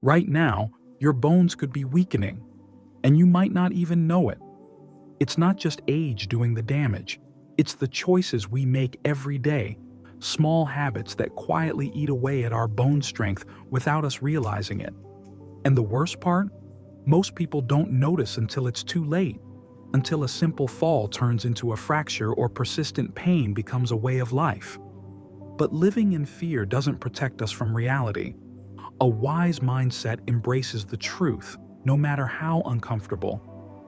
Right now, your bones could be weakening, and you might not even know it. It's not just age doing the damage, it's the choices we make every day, small habits that quietly eat away at our bone strength without us realizing it. And the worst part? Most people don't notice until it's too late, until a simple fall turns into a fracture or persistent pain becomes a way of life. But living in fear doesn't protect us from reality. A wise mindset embraces the truth, no matter how uncomfortable.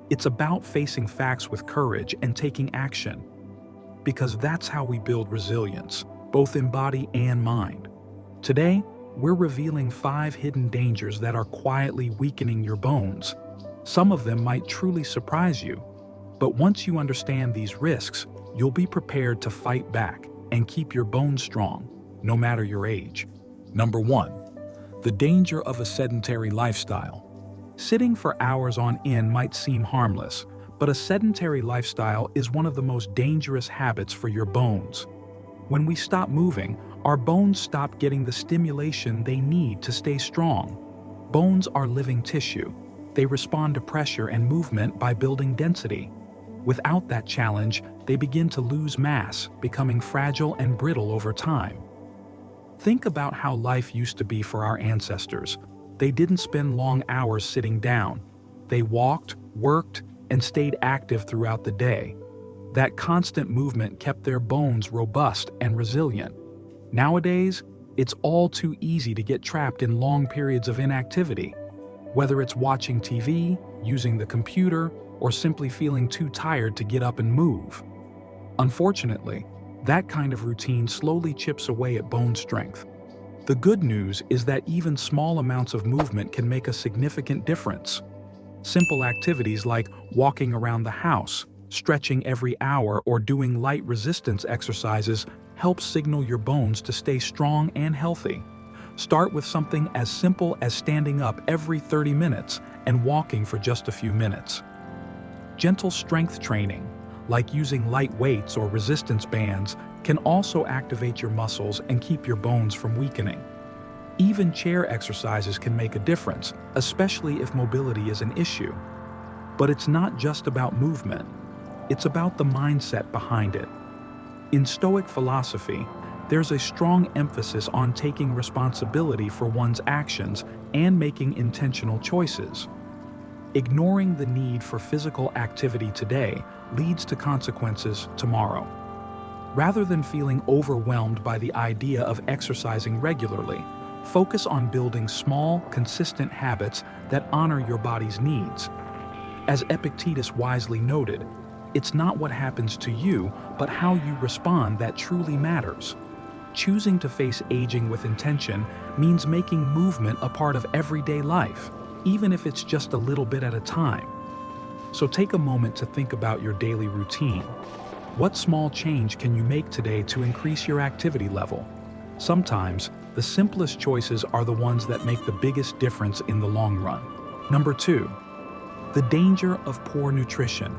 It's about facing facts with courage and taking action. Because that's how we build resilience, both in body and mind. Today, we're revealing 5 hidden dangers that are quietly weakening your bones. Some of them might truly surprise you, but once you understand these risks, you'll be prepared to fight back and keep your bones strong, no matter your age. Number 1. The danger of a sedentary lifestyle. Sitting for hours on end might seem harmless, but a sedentary lifestyle is one of the most dangerous habits for your bones. When we stop moving, our bones stop getting the stimulation they need to stay strong. Bones are living tissue. They respond to pressure and movement by building density. Without that challenge, they begin to lose mass, becoming fragile and brittle over time. Think about how life used to be for our ancestors. They didn't spend long hours sitting down. They walked, worked, and stayed active throughout the day. That constant movement kept their bones robust and resilient. Nowadays, it's all too easy to get trapped in long periods of inactivity. Whether it's watching TV, using the computer, or simply feeling too tired to get up and move. Unfortunately, that kind of routine slowly chips away at bone strength. The good news is that even small amounts of movement can make a significant difference. Simple activities like walking around the house, stretching every hour, or doing light resistance exercises help signal your bones to stay strong and healthy. Start with something as simple as standing up every 30 minutes and walking for just a few minutes. Gentle strength training, like using light weights or resistance bands, can also activate your muscles and keep your bones from weakening. Even chair exercises can make a difference, especially if mobility is an issue. But it's not just about movement. It's about the mindset behind it. In Stoic philosophy, there's a strong emphasis on taking responsibility for one's actions and making intentional choices. Ignoring the need for physical activity today leads to consequences tomorrow. Rather than feeling overwhelmed by the idea of exercising regularly, focus on building small, consistent habits that honor your body's needs. As Epictetus wisely noted, it's not what happens to you, but how you respond that truly matters. Choosing to face aging with intention means making movement a part of everyday life, even if it's just a little bit at a time. So take a moment to think about your daily routine. What small change can you make today to increase your activity level? Sometimes, the simplest choices are the ones that make the biggest difference in the long run. Number 2. The danger of poor nutrition.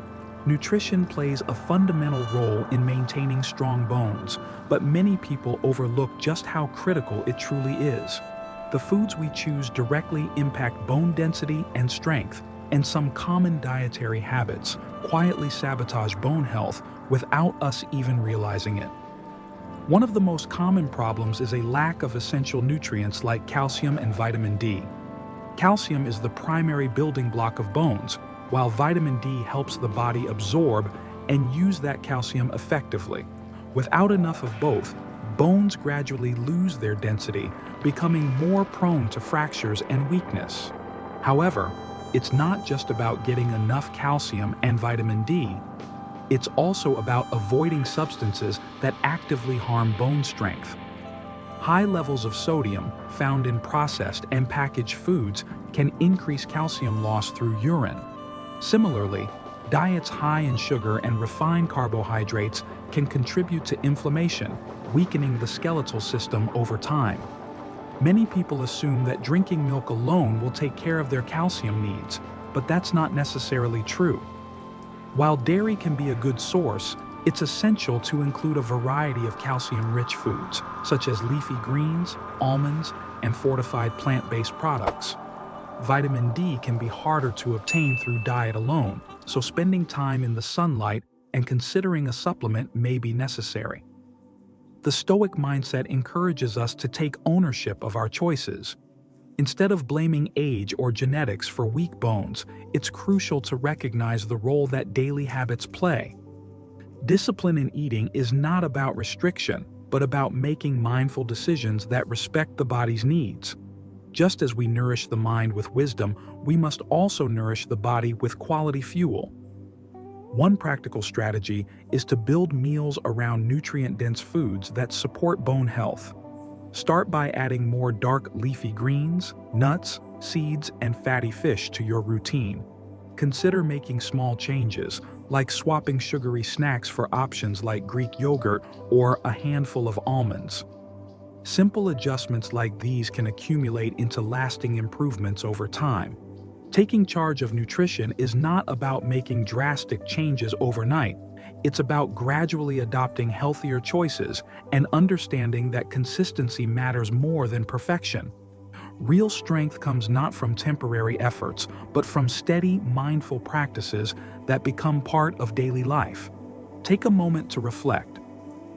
Nutrition plays a fundamental role in maintaining strong bones, but many people overlook just how critical it truly is. The foods we choose directly impact bone density and strength, and some common dietary habits quietly sabotage bone health without us even realizing it. One of the most common problems is a lack of essential nutrients like calcium and vitamin D. Calcium is the primary building block of bones, while vitamin D helps the body absorb and use that calcium effectively. Without enough of both, bones gradually lose their density, becoming more prone to fractures and weakness. However, it's not just about getting enough calcium and vitamin D. It's also about avoiding substances that actively harm bone strength. High levels of sodium found in processed and packaged foods can increase calcium loss through urine. Similarly, diets high in sugar and refined carbohydrates can contribute to inflammation, weakening the skeletal system over time. Many people assume that drinking milk alone will take care of their calcium needs, but that's not necessarily true. While dairy can be a good source, it's essential to include a variety of calcium-rich foods, such as leafy greens, almonds, and fortified plant-based products. Vitamin D can be harder to obtain through diet alone, so spending time in the sunlight and considering a supplement may be necessary. The Stoic mindset encourages us to take ownership of our choices. Instead of blaming age or genetics for weak bones, it's crucial to recognize the role that daily habits play. Discipline in eating is not about restriction, but about making mindful decisions that respect the body's needs. Just as we nourish the mind with wisdom, we must also nourish the body with quality fuel. One practical strategy is to build meals around nutrient-dense foods that support bone health. Start by adding more dark leafy greens, nuts, seeds, and fatty fish to your routine. Consider making small changes, like swapping sugary snacks for options like Greek yogurt or a handful of almonds. Simple adjustments like these can accumulate into lasting improvements over time. Taking charge of nutrition is not about making drastic changes overnight. It's about gradually adopting healthier choices and understanding that consistency matters more than perfection. Real strength comes not from temporary efforts, but from steady, mindful practices that become part of daily life. Take a moment to reflect.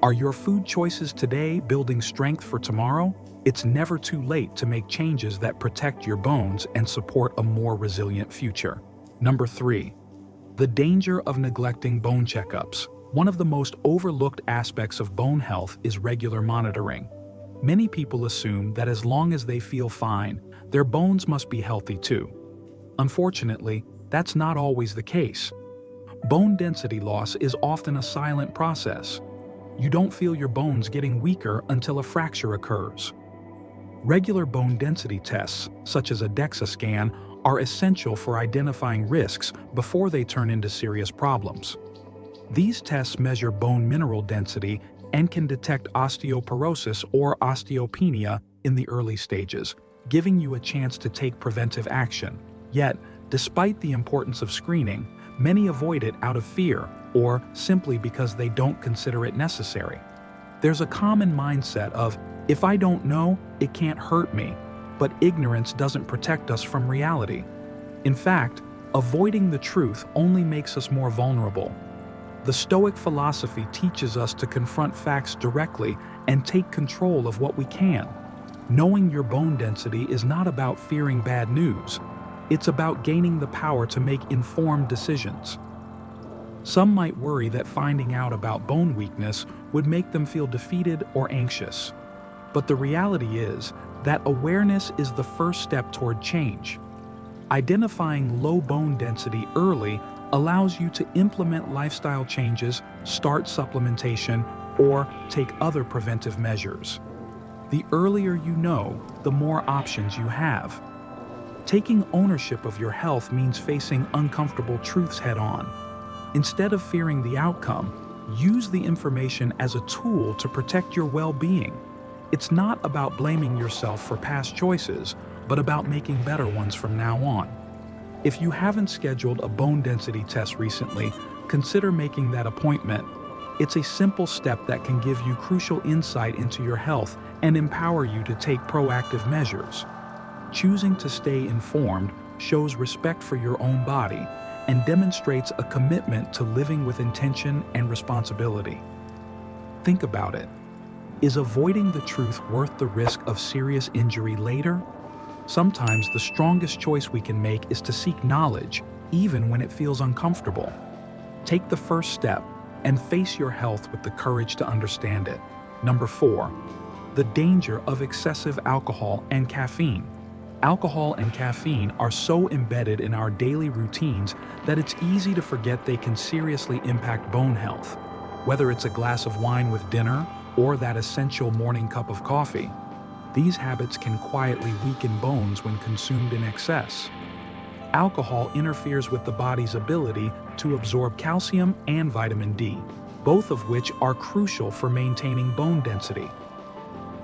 Are your food choices today building strength for tomorrow? It's never too late to make changes that protect your bones and support a more resilient future. Number 3. The danger of neglecting bone checkups. One of the most overlooked aspects of bone health is regular monitoring. Many people assume that as long as they feel fine, their bones must be healthy too. Unfortunately, that's not always the case. Bone density loss is often a silent process. You don't feel your bones getting weaker until a fracture occurs. Regular bone density tests, such as a DEXA scan, are essential for identifying risks before they turn into serious problems. These tests measure bone mineral density and can detect osteoporosis or osteopenia in the early stages, giving you a chance to take preventive action. Yet, despite the importance of screening, many avoid it out of fear or simply because they don't consider it necessary. There's a common mindset of, if I don't know, it can't hurt me, but ignorance doesn't protect us from reality. In fact, avoiding the truth only makes us more vulnerable. The Stoic philosophy teaches us to confront facts directly and take control of what we can. Knowing your bone density is not about fearing bad news. It's about gaining the power to make informed decisions. Some might worry that finding out about bone weakness would make them feel defeated or anxious. But the reality is that awareness is the first step toward change. Identifying low bone density early allows you to implement lifestyle changes, start supplementation, or take other preventive measures. The earlier you know, the more options you have. Taking ownership of your health means facing uncomfortable truths head-on. Instead of fearing the outcome, use the information as a tool to protect your well-being. It's not about blaming yourself for past choices, but about making better ones from now on. If you haven't scheduled a bone density test recently, consider making that appointment. It's a simple step that can give you crucial insight into your health and empower you to take proactive measures. Choosing to stay informed shows respect for your own body and demonstrates a commitment to living with intention and responsibility. Think about it. Is avoiding the truth worth the risk of serious injury later? Sometimes the strongest choice we can make is to seek knowledge, even when it feels uncomfortable. Take the first step and face your health with the courage to understand it. Number 4. The danger of excessive alcohol and caffeine. Alcohol and caffeine are so embedded in our daily routines that it's easy to forget they can seriously impact bone health. Whether it's a glass of wine with dinner or that essential morning cup of coffee, these habits can quietly weaken bones when consumed in excess. Alcohol interferes with the body's ability to absorb calcium and vitamin D, both of which are crucial for maintaining bone density.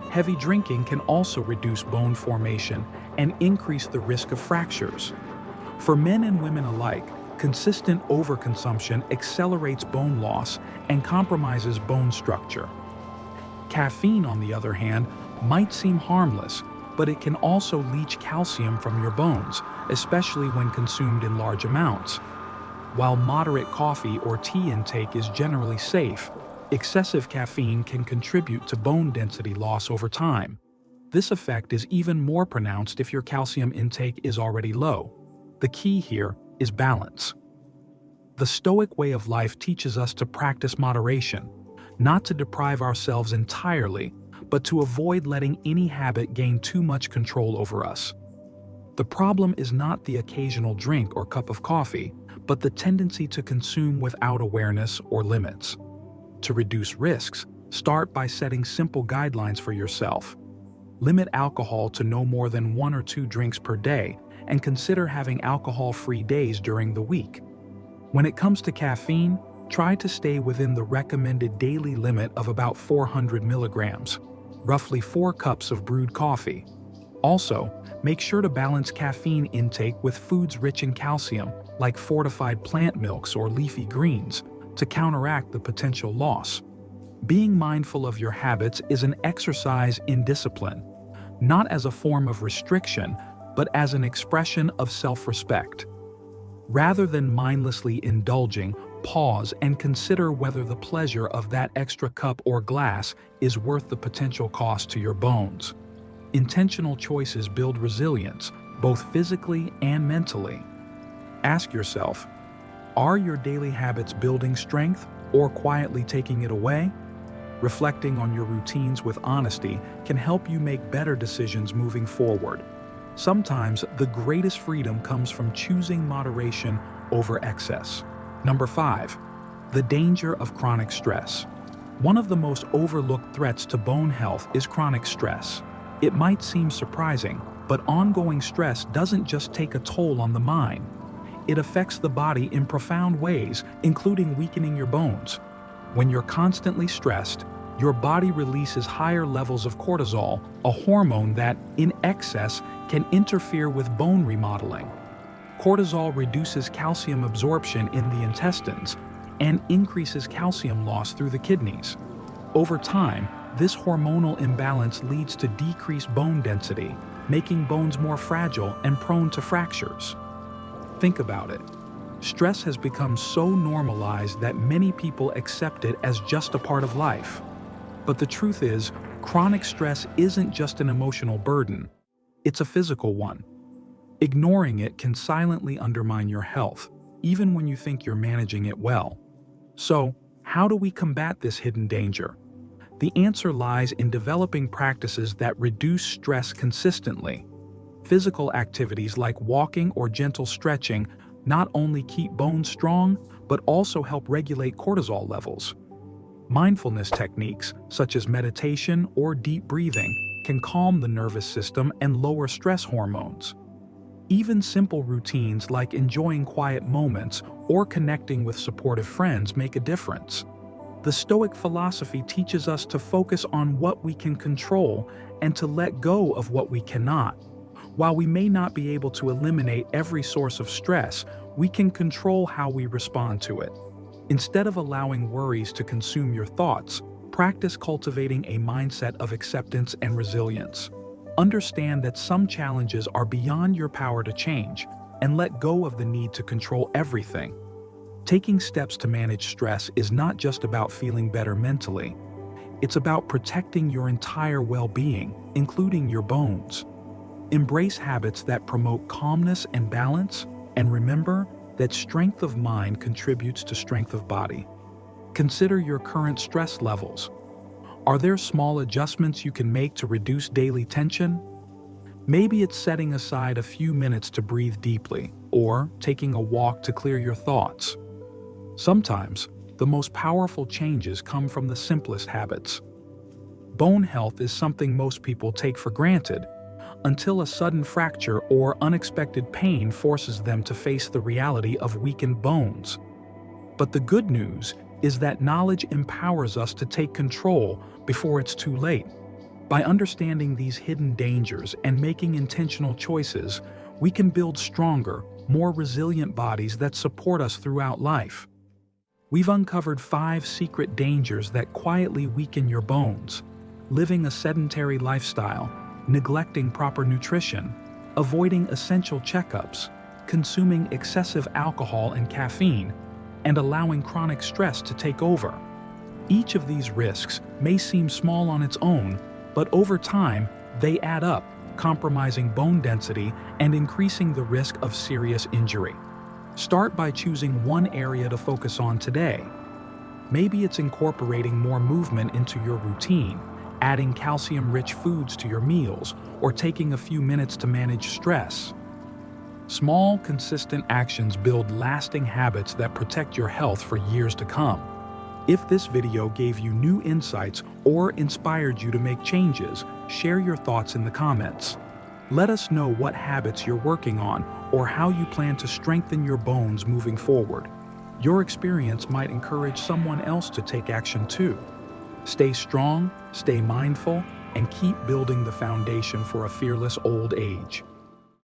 Heavy drinking can also reduce bone formation and increase the risk of fractures. For men and women alike, consistent overconsumption accelerates bone loss and compromises bone structure. Caffeine, on the other hand, might seem harmless, but it can also leach calcium from your bones, especially when consumed in large amounts. While moderate coffee or tea intake is generally safe, excessive caffeine can contribute to bone density loss over time. This effect is even more pronounced if your calcium intake is already low. The key here is balance. The Stoic way of life teaches us to practice moderation, not to deprive ourselves entirely, but to avoid letting any habit gain too much control over us. The problem is not the occasional drink or cup of coffee, but the tendency to consume without awareness or limits. To reduce risks, start by setting simple guidelines for yourself. Limit alcohol to no more than 1 or 2 drinks per day, and consider having alcohol-free days during the week. When it comes to caffeine, try to stay within the recommended daily limit of about 400 milligrams, roughly 4 cups of brewed coffee. Also, make sure to balance caffeine intake with foods rich in calcium, like fortified plant milks or leafy greens, to counteract the potential loss. Being mindful of your habits is an exercise in discipline, not as a form of restriction, but as an expression of self-respect. Rather than mindlessly indulging, pause and consider whether the pleasure of that extra cup or glass is worth the potential cost to your bones. Intentional choices build resilience, both physically and mentally. Ask yourself, are your daily habits building strength or quietly taking it away? Reflecting on your routines with honesty can help you make better decisions moving forward. Sometimes the greatest freedom comes from choosing moderation over excess. Number 5. The danger of chronic stress. One of the most overlooked threats to bone health is chronic stress. It might seem surprising, but ongoing stress doesn't just take a toll on the mind. It affects the body in profound ways, including weakening your bones. When you're constantly stressed, your body releases higher levels of cortisol, a hormone that, in excess, can interfere with bone remodeling. Cortisol reduces calcium absorption in the intestines and increases calcium loss through the kidneys. Over time, this hormonal imbalance leads to decreased bone density, making bones more fragile and prone to fractures. Think about it. Stress has become so normalized that many people accept it as just a part of life. But the truth is, chronic stress isn't just an emotional burden, it's a physical one. Ignoring it can silently undermine your health, even when you think you're managing it well. So, how do we combat this hidden danger? The answer lies in developing practices that reduce stress consistently. Physical activities like walking or gentle stretching not only keep bones strong, but also help regulate cortisol levels. Mindfulness techniques, such as meditation or deep breathing, can calm the nervous system and lower stress hormones. Even simple routines like enjoying quiet moments or connecting with supportive friends make a difference. The Stoic philosophy teaches us to focus on what we can control and to let go of what we cannot. While we may not be able to eliminate every source of stress, we can control how we respond to it. Instead of allowing worries to consume your thoughts, practice cultivating a mindset of acceptance and resilience. Understand that some challenges are beyond your power to change, and let go of the need to control everything. Taking steps to manage stress is not just about feeling better mentally. It's about protecting your entire well-being, including your bones. Embrace habits that promote calmness and balance, and remember that strength of mind contributes to strength of body. Consider your current stress levels. Are there small adjustments you can make to reduce daily tension? Maybe it's setting aside a few minutes to breathe deeply, or taking a walk to clear your thoughts. Sometimes, the most powerful changes come from the simplest habits. Bone health is something most people take for granted, until a sudden fracture or unexpected pain forces them to face the reality of weakened bones. But the good news is that knowledge empowers us to take control before it's too late. By understanding these hidden dangers and making intentional choices, we can build stronger, more resilient bodies that support us throughout life. We've uncovered 5 secret dangers that quietly weaken your bones: living a sedentary lifestyle, neglecting proper nutrition, avoiding essential checkups, consuming excessive alcohol and caffeine, and allowing chronic stress to take over. Each of these risks may seem small on its own, but over time, they add up, compromising bone density and increasing the risk of serious injury. Start by choosing one area to focus on today. Maybe it's incorporating more movement into your routine, adding calcium-rich foods to your meals, or taking a few minutes to manage stress. Small, consistent actions build lasting habits that protect your health for years to come. If this video gave you new insights or inspired you to make changes, share your thoughts in the comments. Let us know what habits you're working on or how you plan to strengthen your bones moving forward. Your experience might encourage someone else to take action too. Stay strong, stay mindful, and keep building the foundation for a fearless old age.